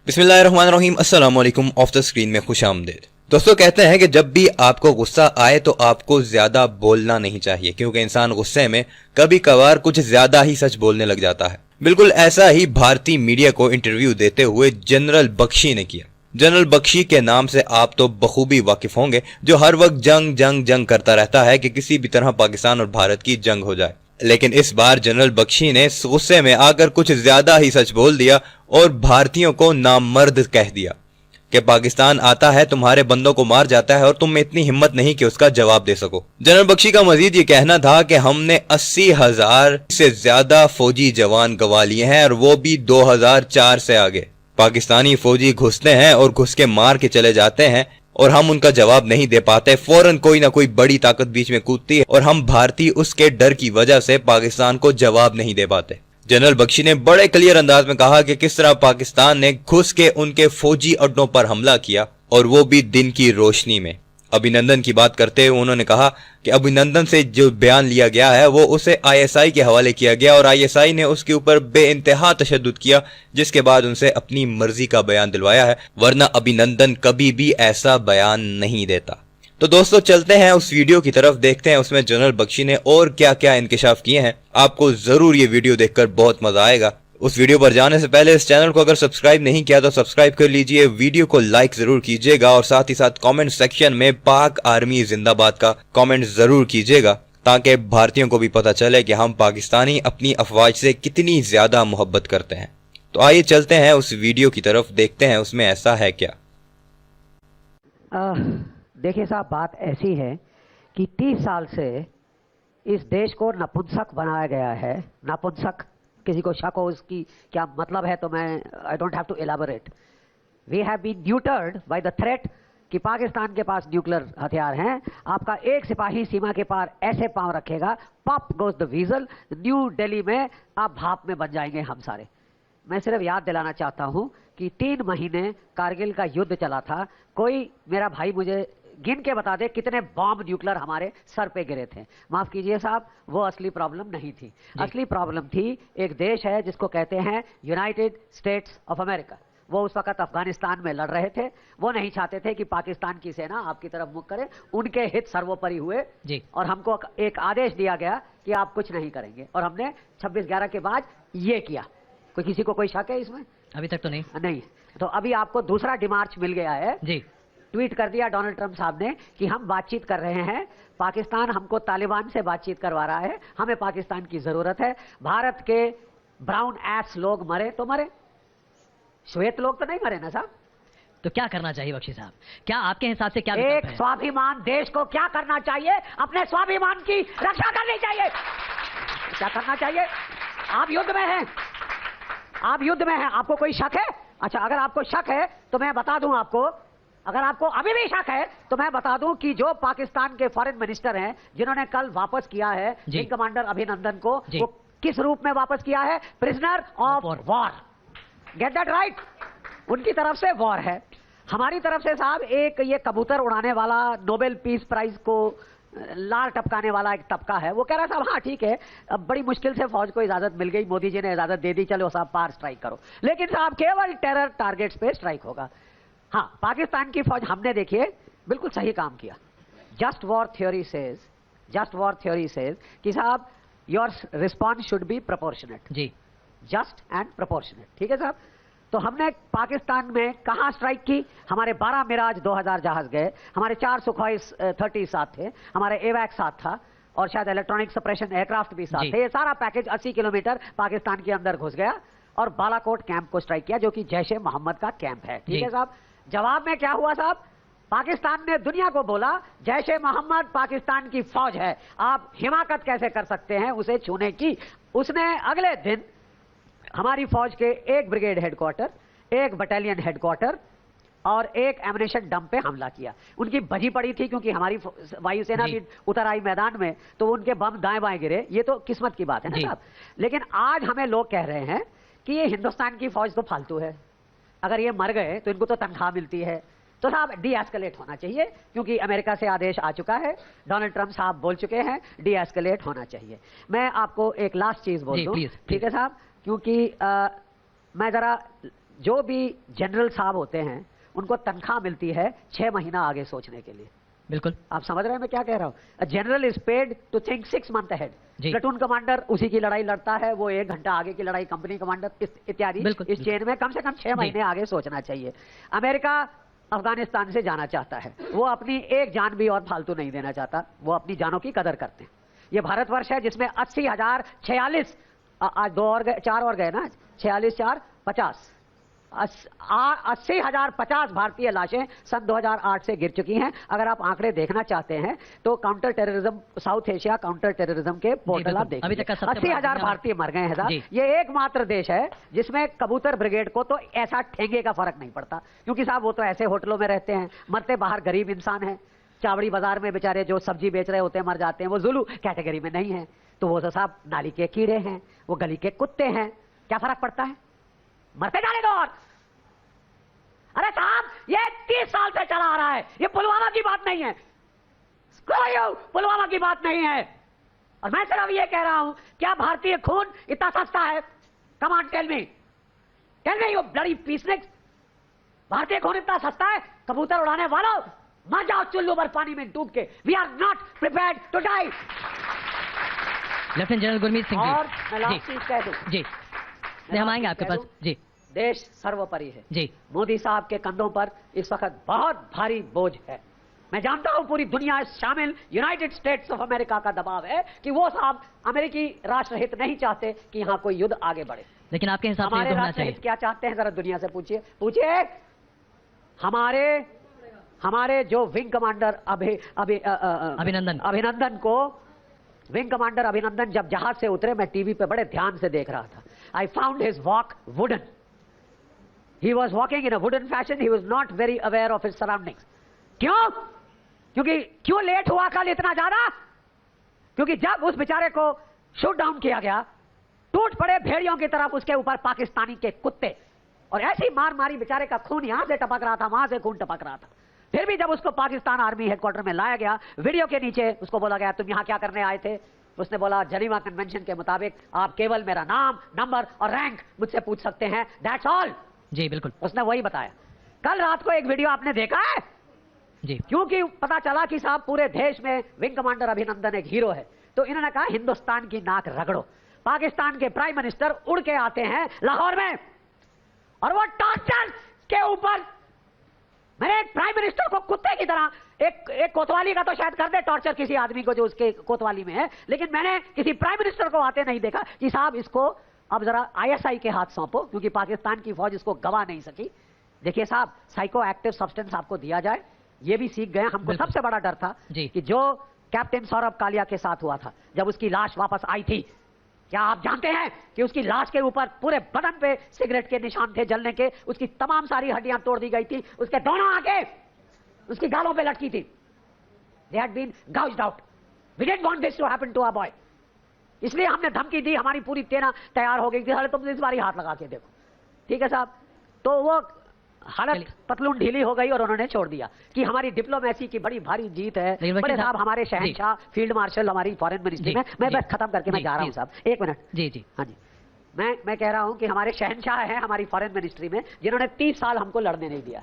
बिस्मिल्लाहिर्रहमानिर्रहीम, अस्सलाम वालेकुम। ऑफ द स्क्रीन में खुश आमदीद। दोस्तों, कहते हैं कि जब भी आपको गुस्सा आए तो आपको ज्यादा बोलना नहीं चाहिए, क्योंकि इंसान गुस्से में कभी कभार कुछ ज्यादा ही सच बोलने लग जाता है। बिल्कुल ऐसा ही भारतीय मीडिया को इंटरव्यू देते हुए जनरल बख्शी ने किया। जनरल बख्शी के नाम से आप तो बखूबी वाकिफ होंगे, जो हर वक्त जंग जंग जंग करता रहता है कि किसी भी तरह पाकिस्तान और भारत की जंग हो जाए। लेकिन इस बार जनरल बख्शी ने गुस्से में आकर कुछ ज्यादा ही सच बोल दिया और भारतीयों को नामर्द कह दिया कि पाकिस्तान आता है, तुम्हारे बंदों को मार जाता है और तुम में इतनी हिम्मत नहीं कि उसका जवाब दे सको। जनरल बख्शी का मजीद ये कहना था कि हमने 80,000 से ज्यादा फौजी जवान गंवा लिए हैं, और वो भी 2004 से आगे। पाकिस्तानी फौजी घुसते हैं और घुस के मार के चले जाते हैं और हम उनका जवाब नहीं दे पाते। फौरन कोई ना कोई बड़ी ताकत बीच में कूदती है और हम भारतीय उसके डर की वजह से पाकिस्तान को जवाब नहीं दे पाते। जनरल बख्शी ने बड़े क्लियर अंदाज में कहा कि किस तरह पाकिस्तान ने घुस के उनके फौजी अड्डों पर हमला किया, और वो भी दिन की रोशनी में। अभिनंदन की बात करते हुए उन्होंने कहा कि अभिनंदन से जो बयान लिया गया है वो उसे आईएसआई के हवाले किया गया, और आईएसआई ने उसके ऊपर बेइंतहा तशद्दुद किया, जिसके बाद उनसे अपनी मर्जी का बयान दिलवाया है, वरना अभिनंदन कभी भी ऐसा बयान नहीं देता। तो दोस्तों, चलते हैं उस वीडियो की तरफ, देखते हैं उसमें जनरल बख्शी ने और क्या क्या इंकशाफ किए हैं। आपको जरूर ये वीडियो देखकर बहुत मजा आएगा। उस वीडियो पर जाने से पहले इस चैनल को अगर सब्सक्राइब नहीं किया तो सब्सक्राइब कर लीजिए, वीडियो को लाइक जरूर कीजिएगा, और साथ ही साथ कमेंट सेक्शन में पाक आर्मी जिंदाबाद का कमेंट जरूर कीजिएगा, ताकि भारतीयों को भी पता चले कि हम पाकिस्तानी अपनी अफवाज से कितनी ज्यादा मोहब्बत करते हैं। तो आइए चलते हैं उस वीडियो की तरफ, देखते हैं उसमें ऐसा है क्या। देखिए साहब, बात ऐसी है कि 30 साल से इस देश को नपुंसक बनाया गया है। नपुंसक, किसी को शक हो उसकी क्या मतलब है तो मैं I don't have to elaborate. We have been neutered by the threat कि पाकिस्तान के पास न्यूक्लियर हथियार हैं। आपका एक सिपाही सीमा के पार ऐसे पांव रखेगा, pop goes the वीजल, new Delhi में आप भाप में बन जाएंगे हम सारे। मैं सिर्फ याद दिलाना चाहता हूं कि 3 महीने कारगिल का युद्ध चला था। कोई मेरा भाई मुझे गिन के बता दे कितने बॉम्ब न्यूक्लियर हमारे सर पे गिरे थे। माफ कीजिए साहब, वो असली प्रॉब्लम नहीं थी। असली प्रॉब्लम थी, एक देश है जिसको कहते हैं यूनाइटेड स्टेट्स ऑफ अमेरिका। वो उस वक्त अफगानिस्तान में लड़ रहे थे। वो नहीं चाहते थे कि पाकिस्तान की सेना आपकी तरफ मुख करे। उनके हित सर्वोपरि हुए जी। और हमको एक आदेश दिया गया कि आप कुछ नहीं करेंगे, और हमने 26/11 के बाद ये किया। कोई किसी को कोई शक है इसमें? अभी तक तो नहीं। नहीं। तो अभी आपको दूसरा डिमार्च मिल गया है जी। ट्वीट कर दिया डोनाल्ड ट्रंप साहब ने कि हम बातचीत कर रहे हैं, पाकिस्तान हमको तालिबान से बातचीत करवा रहा है, हमें पाकिस्तान की जरूरत है। भारत के ब्राउन एस लोग मरे तो मरे, श्वेत लोग तो नहीं मरे ना साहब। तो क्या करना चाहिए बख्शी साहब? क्या आपके हिसाब से क्या एक स्वाभिमान देश को क्या करना चाहिए? अपने स्वाभिमान की रक्षा करनी चाहिए। क्या करना चाहिए? आप युद्ध में हैं, आप युद्ध में हैं, आपको कोई शक है? अच्छा, अगर आपको शक है तो मैं बता दूं आपको, अगर आपको अभी भी शक है तो मैं बता दूं कि जो पाकिस्तान के फॉरेन मिनिस्टर हैं, जिन्होंने कल वापस किया है विंग कमांडर अभिनंदन को, वो किस रूप में वापस किया है? Prisoner of war. Get that right? उनकी तरफ से वॉर है। हमारी तरफ से साहब एक ये कबूतर उड़ाने वाला, नोबेल पीस प्राइज को लाल टपकाने वाला एक तबका है, वो कह रहा साहब हाँ ठीक है, अब बड़ी मुश्किल से फौज को इजाजत मिल गई, मोदी जी ने इजाजत दे दी, चलो साहब पार स्ट्राइक करो। लेकिन साहब केवल टेरर टारगेट्स पे स्ट्राइक होगा। हाँ, पाकिस्तान की फौज हमने देखिए बिल्कुल सही काम किया। जस्ट वॉर थ्योरी सेज कि साहब your response should be proportionate जी, जस्ट एंड प्रोपोर्शनेट। ठीक है साहब? तो हमने पाकिस्तान में कहां स्ट्राइक की? हमारे 12 मिराज 2000 जहाज गए, हमारे 4 सुखोई 30 साथ थे, हमारे एवैक साथ था, और शायद इलेक्ट्रॉनिक सप्रेशन एयरक्राफ्ट भी साथ थे। ये सारा पैकेज 80 किलोमीटर पाकिस्तान के अंदर घुस गया और बालाकोट कैंप को स्ट्राइक किया, जो कि जैश ए मोहम्मद का कैंप है। ठीक है साहब? जवाब में क्या हुआ साहब? पाकिस्तान ने दुनिया को बोला जैश ए मोहम्मद पाकिस्तान की फौज है, आप हिमाकत कैसे कर सकते हैं उसे छूने की। उसने अगले दिन हमारी फौज के एक ब्रिगेड हेडक्वार्टर, एक बटालियन हेडक्वार्टर और एक एमिनेशन डंप पे हमला किया। उनकी भजी पड़ी थी क्योंकि हमारी वायुसेना भी उतर आई मैदान में, तो उनके बम दाएं बाएं गिरे। ये तो किस्मत की बात है ना साहब। लेकिन आज हमें लोग कह रहे हैं कि ये हिंदुस्तान की फौज तो फालतू है, अगर ये मर गए तो इनको तो तनख्वाह मिलती है। तो साहब डी एस्केलेट होना चाहिए, क्योंकि अमेरिका से आदेश आ चुका है, डोनाल्ड ट्रंप साहब बोल चुके हैं, डी एस्केलेट होना चाहिए। मैं आपको एक लास्ट चीज बोल दूं, ठीक है साहब? क्योंकि मैं जरा जो भी जनरल साहब होते हैं उनको तनख्वाह मिलती है 6 महीना आगे सोचने के लिए। बिल्कुल। आप समझ रहे हैं मैं क्या कह रहा हूं? General is paid to think 6 month ahead. जी। प्लेटून कमांडर उसी की लड़ाई लड़ता है, वो 1 घंटा आगे की लड़ाई, कंपनी कमांडर इत्यादि इस चेन में कम से कम 6 महीने आगे सोचना चाहिए। अमेरिका अफगानिस्तान से जाना चाहता है, वो अपनी एक जान भी और फालतू नहीं देना चाहता, वो अपनी जानों की कदर करते हैं। ये भारतवर्ष है जिसमें 80,046, आज 2 और गए, 4 और गए ना, 46 4 50, 80,050 भारतीय लाशें सन 2008 से गिर चुकी हैं। अगर आप आंकड़े देखना चाहते हैं तो counter terrorism, south Asia counter terrorism के पोर्टल आप अभी तक का देखिए, सबसे 80,000 भारतीय मर गए हैं साहब। ये एकमात्र देश है जिसमें कबूतर ब्रिगेड को तो ऐसा ठेंगे का फर्क नहीं पड़ता, क्योंकि साहब वो तो ऐसे होटलों में रहते हैं, मरते बाहर गरीब इंसान है। चावड़ी बाजार में बेचारे जो सब्जी बेच रहे होते हैं मर जाते हैं, वो जुलू कैटेगरी में नहीं है, तो वो तो साहब नाली के कीड़े हैं, वो गली के कुत्ते हैं, क्या फर्क पड़ता है, मरते जाने दो। और अरे साहब ये 30 साल से चला आ रहा है, ये पुलवामा की बात नहीं है, पुलवामा की बात नहीं है। और मैं सिर्फ ये कह रहा हूं, क्या भारतीय खून इतना सस्ता है? Come on tell me you bloody peaceniks, भारतीय खून इतना सस्ता है? कबूतर उड़ाने वालों, मर जाओ चुल्लू भर पानी में डूब के। We are not prepared to die. Lieutenant general Gurmeet Singh ji, और मैं लास्ट चीज कह दूं, जी हम आएंगे आपके पास। जी, देश सर्वोपरि है। जी, मोदी साहब के कंधों पर इस वक्त बहुत भारी बोझ है। मैं जानता हूं पूरी दुनिया शामिल यूनाइटेड स्टेट्स ऑफ अमेरिका का दबाव है कि वो साहब अमेरिकी राष्ट्रहित नहीं चाहते कि यहां कोई युद्ध आगे बढ़े। लेकिन आपके हिसाब से हमारे होना राष्ट्रहित चाहिए। क्या चाहते हैं, जरा दुनिया से पूछिए। हमारे जो विंग कमांडर अभिनंदन को, विंग कमांडर अभिनंदन जब जहाज से उतरे, मैं टीवी पे बड़े ध्यान से देख रहा था। I found his walk wooden. He was walking in a wooden fashion. He was not very aware of his surroundings. क्यों लेट हुआ कल इतना ज्यादा? क्योंकि जब उस बेचारे को शूट डाउन किया गया, टूट पड़े भेड़ियों की तरफ उसके ऊपर पाकिस्तानी के कुत्ते, और ऐसी मार मारी, बेचारे का खून यहां से टपक रहा था, वहां से खून टपक रहा था। फिर भी जब उसको पाकिस्तान आर्मी हेडक्वार्टर में लाया गया, वीडियो के नीचे उसको बोला गया, तुम यहां क्या करने आए थे? उसने बोला, जनीवा कन्वेंशन के मुताबिक आप केवल मेरा नाम, नंबर और रैंक मुझसे पूछ सकते हैं, दैट्स ऑल। जी बिल्कुल, उसने वही बताया। कल रात को एक वीडियो आपने देखा है? जी, क्योंकि पता चला कि साहब पूरे देश में विंग कमांडर अभिनंदन एक हीरो है, तो इन्होंने कहा हिंदुस्तान की नाक रगड़ो। पाकिस्तान के प्राइम मिनिस्टर उड़ के आते हैं लाहौर में, और वो टॉर्चर के ऊपर, मैंने एक प्राइम मिनिस्टर को कुत्ते की तरह, एक कोतवाली का तो शायद कर दे टॉर्चर किसी आदमी को जो उसके कोतवाली में है, लेकिन मैंने किसी प्राइम मिनिस्टर को आते नहीं देखा कि साहब इसको अब जरा आईएसआई के हाथ सौंपो, क्योंकि पाकिस्तान की फौज इसको गवा नहीं सकी। देखिए साहब, साइको एक्टिव सब्सटेंस आपको दिया जाए, ये भी सीख गए। हमको सबसे बड़ा डर था कि जो कैप्टन सौरभ कालिया के साथ हुआ था, जब उसकी लाश वापस आई थी, क्या आप जानते हैं कि उसकी लाश के ऊपर पूरे बदन पे सिगरेट के निशान थे जलने के, उसकी तमाम सारी हड्डियां तोड़ दी गई थी, उसके दोनों आंखें उसकी गालों पे लटकी थी। They had been gouged out. We didn't want this to happen to our boy, इसलिए हमने धमकी दी, हमारी पूरी सेना तैयार हो गई थी, अरे तुम इस बारी हाथ लगा के देखो, ठीक है साहब। तो वो हालत पतलून ढीली हो गई और उन्होंने छोड़ दिया कि हमारी डिप्लोमेसी की बड़ी भारी जीत है। बड़े साहब हमारे शहंशाह फील्ड मार्शल हमारी फॉरेन मिनिस्ट्री में, मैं बस खत्म करके मैं जा रहा हूँ साहब, 1 मिनट। जी जी, हाँ जी, मैं कह रहा हूँ कि हमारे शहंशाह हैं हमारी फॉरेन मिनिस्ट्री में, जिन्होंने 30 साल हमको लड़ने नहीं दिया,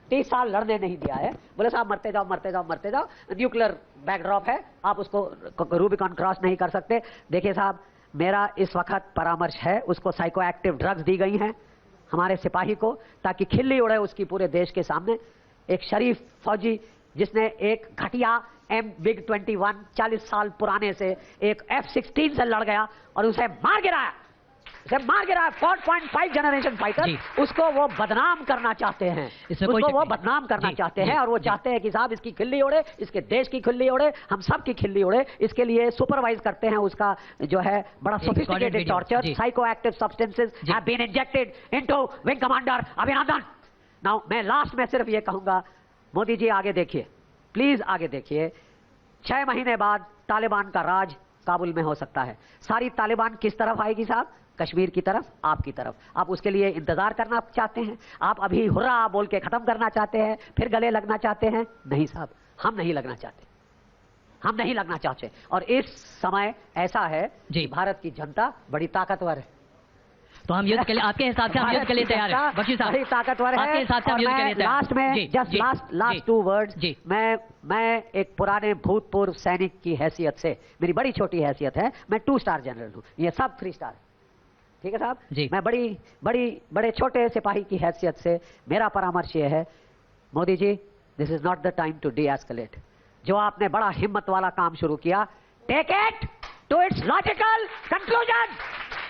30 साल लड़ने नहीं दिया है। बोले साहब मरते जाओ मरते जाओ मरते जाओ, न्यूक्लियर बैकड्रॉप है, आप उसको रूबिकॉन क्रॉस नहीं कर सकते। देखिए साहब, मेरा इस वक्त परामर्श है, उसको साइको एक्टिव ड्रग्स दी गई हैं हमारे सिपाही को, ताकि खिल्ली उड़े उसकी पूरे देश के सामने। एक शरीफ फौजी जिसने एक घटिया MiG-21 40 साल पुराने से एक F-16 से लड़ गया और उसे मार गिराया, 4.5 जनरेशन फाइटर, उसको वो बदनाम करना चाहते हैं, और वो चाहते हैं कि साहब इसकी खिल्ली उड़े, इसके देश की खिल्ली उड़े, हम सब की खिल्ली उड़े। इसके लिए सुपरवाइज करते हैं उसका जो है बड़ा sophisticated torture, psycho active substances have been injected into wing commander Abhinandan. Now मैं लास्ट में सिर्फ ये कहूंगा, मोदी जी आगे देखिए, प्लीज आगे देखिए, 6 महीने बाद तालिबान का राज काबुल में हो सकता है। सारी तालिबान किस तरफ आएगी साहब? कश्मीर की तरफ, आपकी तरफ। आप उसके लिए इंतजार करना चाहते हैं? आप अभी हुर्रा बोल के खत्म करना चाहते हैं, फिर गले लगना चाहते हैं? नहीं साहब, हम नहीं लगना चाहते, हम नहीं लगना चाहते। और इस समय ऐसा है कि भारत की जनता बड़ी ताकतवर है, तो हम युद्ध के लिए, आपके हिसाब से हम युद्ध के लिए तैयार हैं बख्शी साहब। बड़ी ताकतवर है। आपके हिसाब से हम और युद्ध के लिए मैं तैयार लास्ट हैं। में जी, जस्ट जी, लास्ट जी, 2 वर्ड्स, जी। मैं एक पुराने भूतपूर्व सैनिक की हैसियत से, मेरी बड़ी छोटी हैसियत है, मैं 2 स्टार जनरल हूँ, ये सब 3 स्टार। ठीक है साहब जी। मैं बड़े छोटे सिपाही की हैसियत से मेरा परामर्श ये है, Modi ji, this is not the time to de-escalate. जो आपने बड़ा हिम्मत वाला काम शुरू किया, take it to its logical conclusion.